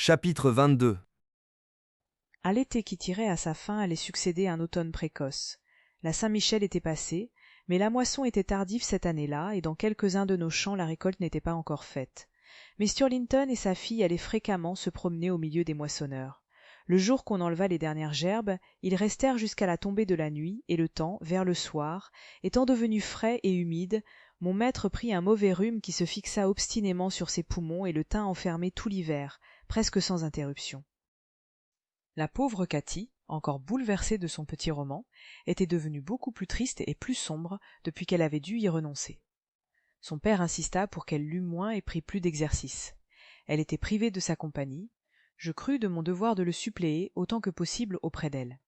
Chapitre 22. À l'été qui tirait à sa fin allait succéder un automne précoce. La Saint-Michel était passée, mais la moisson était tardive cette année-là, et dans quelques-uns de nos champs la récolte n'était pas encore faite. Mr. Linton et sa fille allaient fréquemment se promener au milieu des moissonneurs. Le jour qu'on enleva les dernières gerbes, ils restèrent jusqu'à la tombée de la nuit, et le temps, vers le soir, étant devenu frais et humide, mon maître prit un mauvais rhume qui se fixa obstinément sur ses poumons et le tint enfermé tout l'hiver, presque sans interruption. La pauvre Cathy, encore bouleversée de son petit roman, était devenue beaucoup plus triste et plus sombre depuis qu'elle avait dû y renoncer. Son père insista pour qu'elle lût moins et prît plus d'exercice. Elle était privée de sa compagnie. Je crus de mon devoir de le suppléer autant que possible auprès d'elle.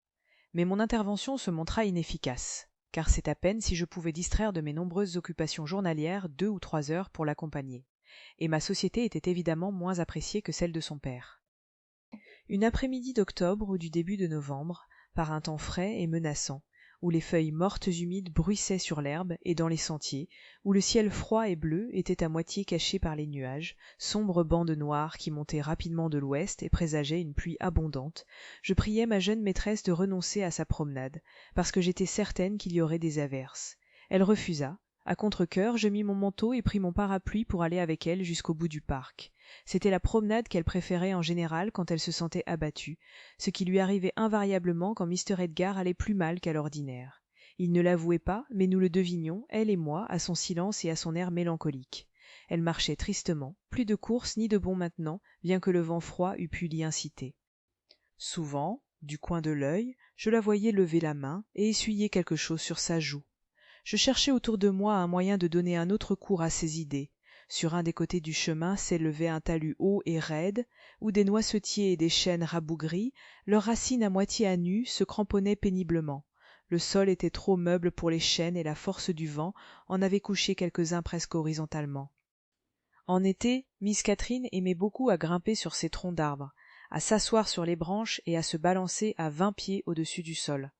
Mais mon intervention se montra inefficace, car c'est à peine si je pouvais distraire de mes nombreuses occupations journalières 2 ou 3 heures pour l'accompagner, et ma société était évidemment moins appréciée que celle de son père. Une après-midi d'octobre ou du début de novembre, par un temps frais et menaçant, où les feuilles mortes humides bruissaient sur l'herbe et dans les sentiers, où le ciel froid et bleu était à moitié caché par les nuages, sombre bande noire qui montait rapidement de l'ouest et présageait une pluie abondante, je priai ma jeune maîtresse de renoncer à sa promenade, parce que j'étais certaine qu'il y aurait des averses. Elle refusa. À contre-cœur, je mis mon manteau et pris mon parapluie pour aller avec elle jusqu'au bout du parc. C'était la promenade qu'elle préférait en général quand elle se sentait abattue, ce qui lui arrivait invariablement quand Mr. Edgar allait plus mal qu'à l'ordinaire. Il ne l'avouait pas, mais nous le devinions, elle et moi, à son silence et à son air mélancolique. Elle marchait tristement, plus de course ni de bond maintenant, bien que le vent froid eût pu l'y inciter. Souvent, du coin de l'œil, je la voyais lever la main et essuyer quelque chose sur sa joue. Je cherchais autour de moi un moyen de donner un autre cours à ses idées. Sur un des côtés du chemin s'élevait un talus haut et raide, où des noisetiers et des chênes rabougris, leurs racines à moitié à nu, se cramponnaient péniblement. Le sol était trop meuble pour les chênes et la force du vent en avait couché quelques-uns presque horizontalement. En été, Miss Catherine aimait beaucoup à grimper sur ces troncs d'arbres, à s'asseoir sur les branches et à se balancer à 20 pieds au-dessus du sol.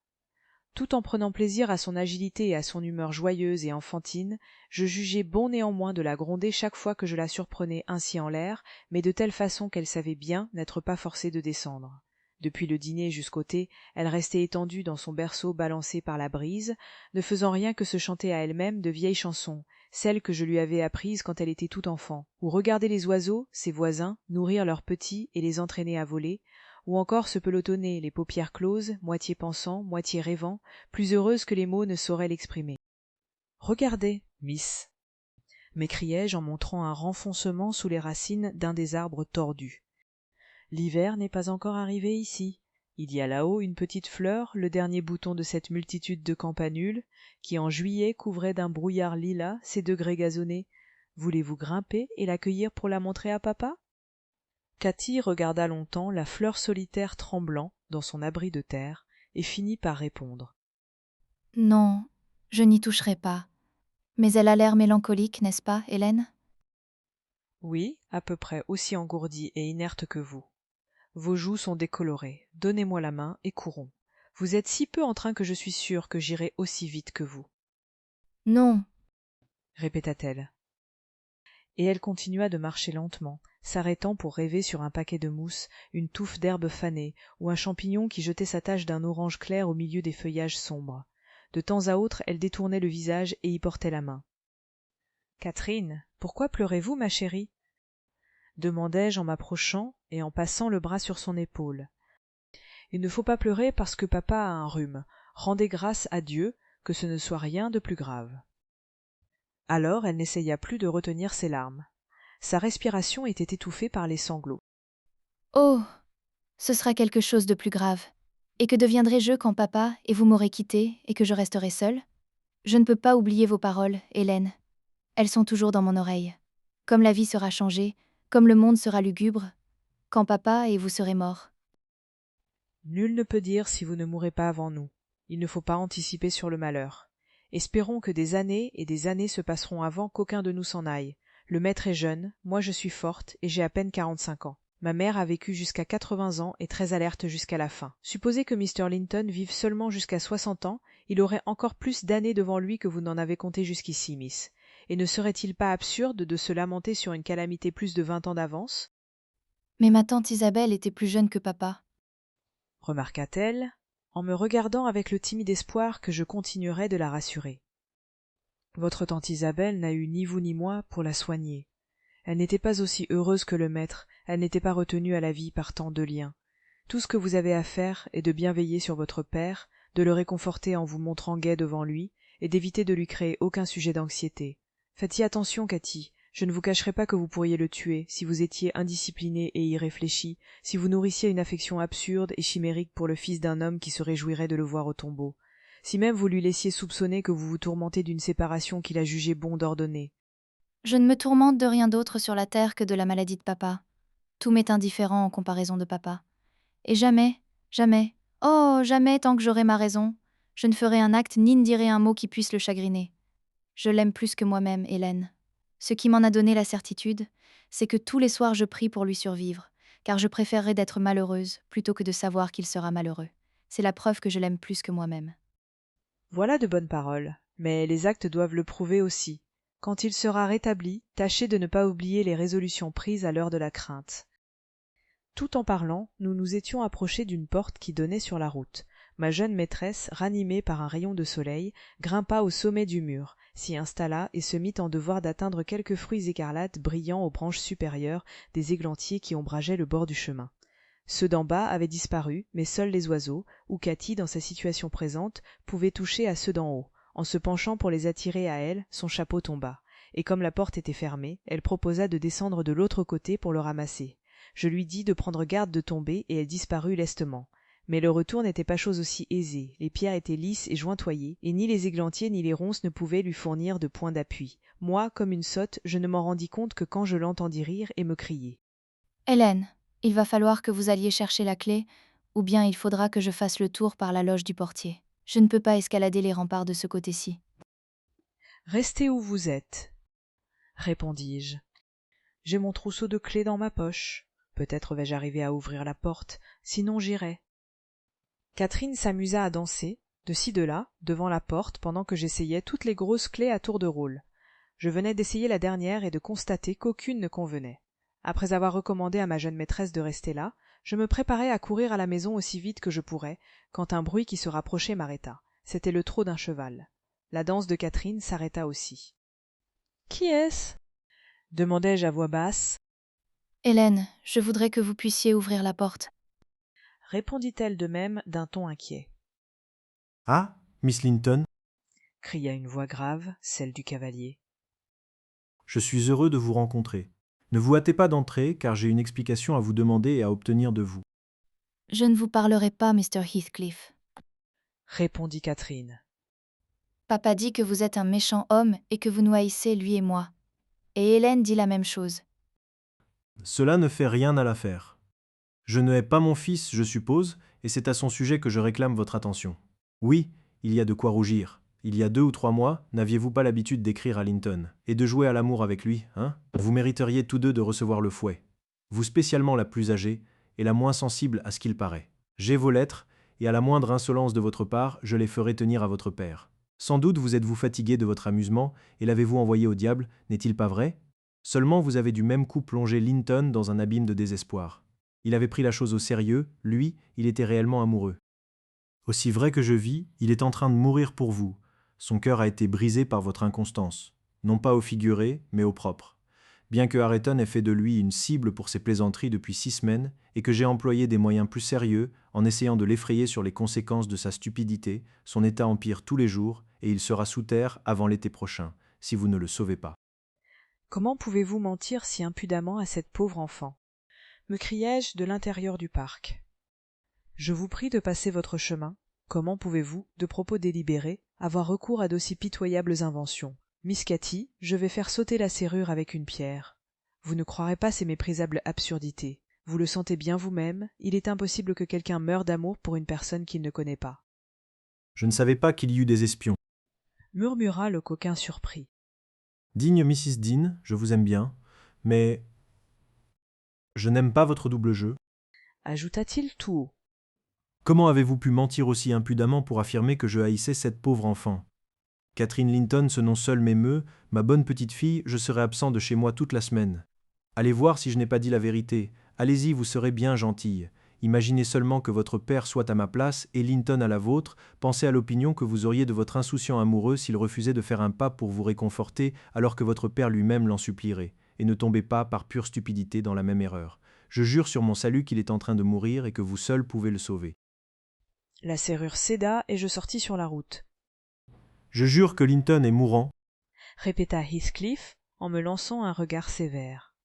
Tout en prenant plaisir à son agilité et à son humeur joyeuse et enfantine, je jugeais bon néanmoins de la gronder chaque fois que je la surprenais ainsi en l'air, mais de telle façon qu'elle savait bien n'être pas forcée de descendre. Depuis le dîner jusqu'au thé, elle restait étendue dans son berceau balancé par la brise, ne faisant rien que se chanter à elle-même de vieilles chansons, celles que je lui avais apprises quand elle était toute enfant, ou regarder les oiseaux, ses voisins, nourrir leurs petits et les entraîner à voler, ou encore se pelotonner, les paupières closes, moitié pensant, moitié rêvant, plus heureuse que les mots ne sauraient l'exprimer. « Regardez, Miss !» m'écriai-je en montrant un renfoncement sous les racines d'un des arbres tordus. « L'hiver n'est pas encore arrivé ici. Il y a là-haut une petite fleur, le dernier bouton de cette multitude de campanules, qui en juillet couvrait d'un brouillard lilas ces degrés gazonnés. Voulez-vous grimper et la cueillir pour la montrer à papa ?» Cathy regarda longtemps la fleur solitaire tremblant dans son abri de terre et finit par répondre. « Non, je n'y toucherai pas. Mais elle a l'air mélancolique, n'est-ce pas, Hélène ? » ?»« Oui, à peu près aussi engourdie et inerte que vous. Vos joues sont décolorées. Donnez-moi la main et courons. Vous êtes si peu en train que je suis sûre que j'irai aussi vite que vous. »« Non, » répéta-t-elle. Et elle continua de marcher lentement, s'arrêtant pour rêver sur un paquet de mousse, une touffe d'herbe fanée, ou un champignon qui jetait sa tache d'un orange clair au milieu des feuillages sombres. De temps à autre, elle détournait le visage et y portait la main. « Catherine, pourquoi pleurez-vous, ma chérie ?» demandai-je en m'approchant et en passant le bras sur son épaule. « Il ne faut pas pleurer parce que papa a un rhume. Rendez grâce à Dieu que ce ne soit rien de plus grave. » Alors elle n'essaya plus de retenir ses larmes. Sa respiration était étouffée par les sanglots. « Oh, ce sera quelque chose de plus grave. Et que deviendrai-je quand papa et vous m'aurez quitté et que je resterai seule ? Je ne peux pas oublier vos paroles, Hélène. Elles sont toujours dans mon oreille. Comme la vie sera changée, comme le monde sera lugubre, quand papa et vous serez morts. » « Nul ne peut dire si vous ne mourrez pas avant nous. Il ne faut pas anticiper sur le malheur. Espérons que des années et des années se passeront avant qu'aucun de nous s'en aille. Le maître est jeune, moi je suis forte et j'ai à peine 45 ans. Ma mère a vécu jusqu'à 80 ans et très alerte jusqu'à la fin. Supposez que Mr. Linton vive seulement jusqu'à 60 ans, il aurait encore plus d'années devant lui que vous n'en avez compté jusqu'ici, Miss. Et ne serait-il pas absurde de se lamenter sur une calamité plus de 20 ans d'avance ? Mais ma tante Isabelle était plus jeune que papa. remarqua-t-elle, en me regardant avec le timide espoir que je continuerais de la rassurer. Votre tante Isabelle n'a eu ni vous ni moi pour la soigner. Elle n'était pas aussi heureuse que le maître, elle n'était pas retenue à la vie par tant de liens. Tout ce que vous avez à faire est de bien veiller sur votre père, de le réconforter en vous montrant gai devant lui, et d'éviter de lui créer aucun sujet d'anxiété. Faites-y attention, Cathy. Je ne vous cacherai pas que vous pourriez le tuer, si vous étiez indiscipliné et irréfléchi, si vous nourrissiez une affection absurde et chimérique pour le fils d'un homme qui se réjouirait de le voir au tombeau. Si même vous lui laissiez soupçonner que vous vous tourmentez d'une séparation qu'il a jugé bon d'ordonner. Je ne me tourmente de rien d'autre sur la terre que de la maladie de papa. Tout m'est indifférent en comparaison de papa. Et jamais, jamais, oh, jamais tant que j'aurai ma raison, je ne ferai un acte ni ne dirai un mot qui puisse le chagriner. Je l'aime plus que moi-même, Hélène. Ce qui m'en a donné la certitude, c'est que tous les soirs je prie pour lui survivre, car je préférerais d'être malheureuse plutôt que de savoir qu'il sera malheureux. C'est la preuve que je l'aime plus que moi-même. Voilà de bonnes paroles, mais les actes doivent le prouver aussi. Quand il sera rétabli, tâchez de ne pas oublier les résolutions prises à l'heure de la crainte. Tout en parlant, nous nous étions approchés d'une porte qui donnait sur la route. Ma jeune maîtresse, ranimée par un rayon de soleil, grimpa au sommet du mur, s'y installa et se mit en devoir d'atteindre quelques fruits écarlates brillant aux branches supérieures des églantiers qui ombrageaient le bord du chemin. Ceux d'en bas avaient disparu, mais seuls les oiseaux, ou Cathy, dans sa situation présente, pouvait toucher à ceux d'en haut. En se penchant pour les attirer à elle, son chapeau tomba, et comme la porte était fermée, elle proposa de descendre de l'autre côté pour le ramasser. Je lui dis de prendre garde de tomber, et elle disparut lestement. Mais le retour n'était pas chose aussi aisée, les pierres étaient lisses et jointoyées, et ni les églantiers ni les ronces ne pouvaient lui fournir de point d'appui. Moi, comme une sotte, je ne m'en rendis compte que quand je l'entendis rire et me crier. Hélène, il va falloir que vous alliez chercher la clé, ou bien il faudra que je fasse le tour par la loge du portier. Je ne peux pas escalader les remparts de ce côté-ci. Restez où vous êtes, répondis-je. J'ai mon trousseau de clés dans ma poche. Peut-être vais-je arriver à ouvrir la porte, sinon j'irai. Catherine s'amusa à danser, de ci de là, devant la porte, pendant que j'essayais toutes les grosses clés à tour de rôle. Je venais d'essayer la dernière et de constater qu'aucune ne convenait. Après avoir recommandé à ma jeune maîtresse de rester là, je me préparais à courir à la maison aussi vite que je pourrais, quand un bruit qui se rapprochait m'arrêta. C'était le trot d'un cheval. La danse de Catherine s'arrêta aussi. « Qui est-ce » demandai-je à voix basse. Hélène, je voudrais que vous puissiez ouvrir la porte. Répondit-elle de même d'un ton inquiet. Ah, Miss Linton, Cria une voix grave, celle du cavalier. je suis heureux de vous rencontrer. Ne vous hâtez pas d'entrer, car j'ai une explication à vous demander et à obtenir de vous. Je ne vous parlerai pas, Mr. Heathcliff. Répondit Catherine. Papa dit que vous êtes un méchant homme et que vous nous haïssez, lui et moi. Et Hélène dit la même chose. Cela ne fait rien à l'affaire. Je ne hais pas mon fils, je suppose, et c'est à son sujet que je réclame votre attention. Oui, il y a de quoi rougir. Il y a 2 ou 3 mois, n'aviez-vous pas l'habitude d'écrire à Linton et de jouer à l'amour avec lui, hein? Vous mériteriez tous deux de recevoir le fouet. Vous spécialement la plus âgée et la moins sensible à ce qu'il paraît. J'ai vos lettres, et à la moindre insolence de votre part, je les ferai tenir à votre père. Sans doute vous êtes-vous fatigué de votre amusement et l'avez-vous envoyé au diable, n'est-il pas vrai? Seulement vous avez du même coup plongé Linton dans un abîme de désespoir. Il avait pris la chose au sérieux, lui, il était réellement amoureux. Aussi vrai que je vis, il est en train de mourir pour vous. Son cœur a été brisé par votre inconstance, non pas au figuré, mais au propre. Bien que Ayrton ait fait de lui une cible pour ses plaisanteries depuis 6 semaines, et que j'ai employé des moyens plus sérieux en essayant de l'effrayer sur les conséquences de sa stupidité, son état empire tous les jours, et il sera sous terre avant l'été prochain, si vous ne le sauvez pas. Comment pouvez-vous mentir si impudemment à cette pauvre enfant me criai-je de l'intérieur du parc. Je vous prie de passer votre chemin. Comment pouvez-vous, de propos délibérés, avoir recours à d'aussi pitoyables inventions? Miss Cathy, je vais faire sauter la serrure avec une pierre. Vous ne croirez pas ces méprisables absurdités. Vous le sentez bien vous-même, il est impossible que quelqu'un meure d'amour pour une personne qu'il ne connaît pas. Je ne savais pas qu'il y eût des espions. Murmura le coquin surpris. Digne Mrs. Dean, je vous aime bien, mais je n'aime pas votre double jeu. Ajouta-t-il tout haut. Comment avez-vous pu mentir aussi impudemment pour affirmer que je haïssais cette pauvre enfant? Catherine Linton, ce nom seul m'émeut, ma bonne petite fille, je serai absent de chez moi toute la semaine. Allez voir si je n'ai pas dit la vérité, Allez-y, vous serez bien gentille. Imaginez seulement que votre père soit à ma place et Linton à la vôtre, pensez à l'opinion que vous auriez de votre insouciant amoureux s'il refusait de faire un pas pour vous réconforter alors que votre père lui-même l'en supplierait, et ne tombez pas par pure stupidité dans la même erreur. Je jure sur mon salut qu'il est en train de mourir et que vous seul pouvez le sauver. La serrure céda et je sortis sur la route. Je jure que Linton est mourant. Répéta Heathcliff en me lançant un regard sévère.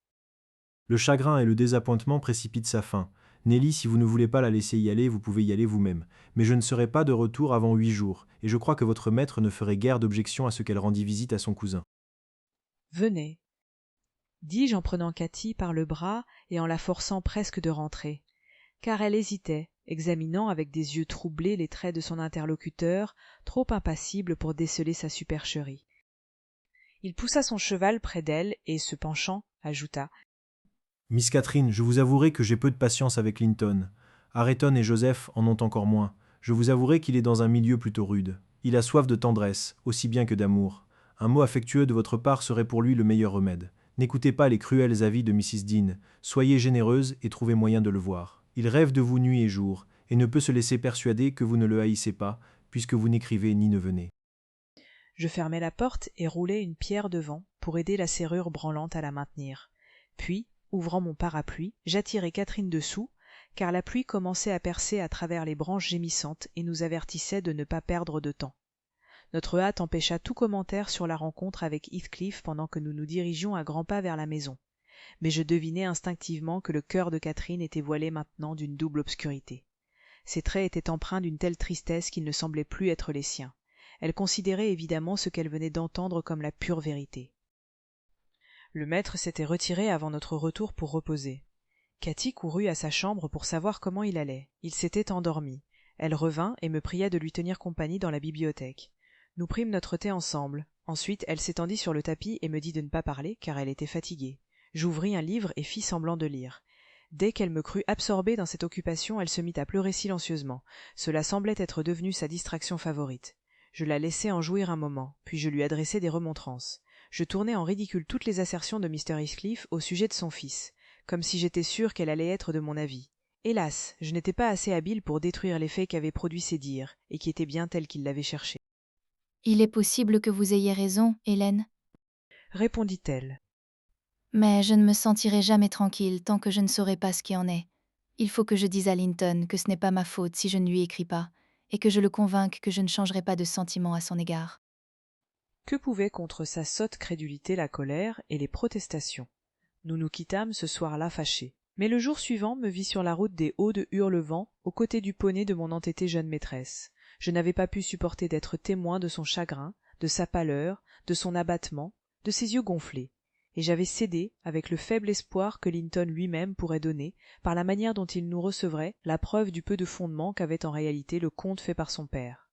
Le chagrin et le désappointement précipitent sa fin. Nelly, si vous ne voulez pas la laisser y aller, vous pouvez y aller vous-même. Mais je ne serai pas de retour avant 8 jours, et je crois que votre maître ne ferait guère d'objection à ce qu'elle rendît visite à son cousin. Venez, dis-je en prenant Cathy par le bras et en la forçant presque de rentrer, car elle hésitait, examinant avec des yeux troublés les traits de son interlocuteur, trop impassible pour déceler sa supercherie. Il poussa son cheval près d'elle et, se penchant, ajouta: Miss Catherine, je vous avouerai que j'ai peu de patience avec Linton. Ayrton et Joseph en ont encore moins. Je vous avouerai qu'il est dans un milieu plutôt rude. Il a soif de tendresse, aussi bien que d'amour. Un mot affectueux de votre part serait pour lui le meilleur remède. N'écoutez pas les cruels avis de Mrs. Dean. Soyez généreuse et trouvez moyen de le voir. Il rêve de vous nuit et jour, et ne peut se laisser persuader que vous ne le haïssez pas, puisque vous n'écrivez ni ne venez. Je fermai la porte et roulai une pierre devant pour aider la serrure branlante à la maintenir. Puis, ouvrant mon parapluie, j'attirai Catherine dessous, car la pluie commençait à percer à travers les branches gémissantes et nous avertissait de ne pas perdre de temps. Notre hâte empêcha tout commentaire sur la rencontre avec Heathcliff pendant que nous nous dirigions à grands pas vers la maison. Mais je devinai instinctivement que le cœur de Catherine était voilé maintenant d'une double obscurité. Ses traits étaient empreints d'une telle tristesse qu'ils ne semblaient plus être les siens. Elle considérait évidemment ce qu'elle venait d'entendre comme la pure vérité. Le maître s'était retiré avant notre retour pour reposer. Cathy courut à sa chambre pour savoir comment il allait. Il s'était endormi. Elle revint et me pria de lui tenir compagnie dans la bibliothèque. Nous prîmes notre thé ensemble. Ensuite, elle s'étendit sur le tapis et me dit de ne pas parler, car elle était fatiguée. J'ouvris un livre et fis semblant de lire. Dès qu'elle me crut absorbée dans cette occupation, elle se mit à pleurer silencieusement. Cela semblait être devenu sa distraction favorite. Je la laissai en jouir un moment, puis je lui adressai des remontrances. Je tournai en ridicule toutes les assertions de Mr. Heathcliff au sujet de son fils, comme si j'étais sûr qu'elle allait être de mon avis. Hélas, je n'étais pas assez habile pour détruire l'effet qu'avaient produit ses dires, et qui étaient bien tels qu'il l'avait cherché. « Il est possible que vous ayez raison, Hélène, Répondit-elle. mais je ne me sentirai jamais tranquille tant que je ne saurai pas ce qui en est. Il faut que je dise à Linton que ce n'est pas ma faute si je ne lui écris pas, et que je le convainque que je ne changerai pas de sentiment à son égard. » Que pouvaient contre sa sotte crédulité la colère et les protestations? Nous nous quittâmes ce soir-là fâchés. Mais le jour suivant me vit sur la route des Hauts de Hurlevent, aux côtés du poney de mon entêtée jeune maîtresse. Je n'avais pas pu supporter d'être témoin de son chagrin, de sa pâleur, de son abattement, de ses yeux gonflés, et j'avais cédé, avec le faible espoir que Linton lui-même pourrait donner, par la manière dont il nous recevrait, la preuve du peu de fondement qu'avait en réalité le conte fait par son père.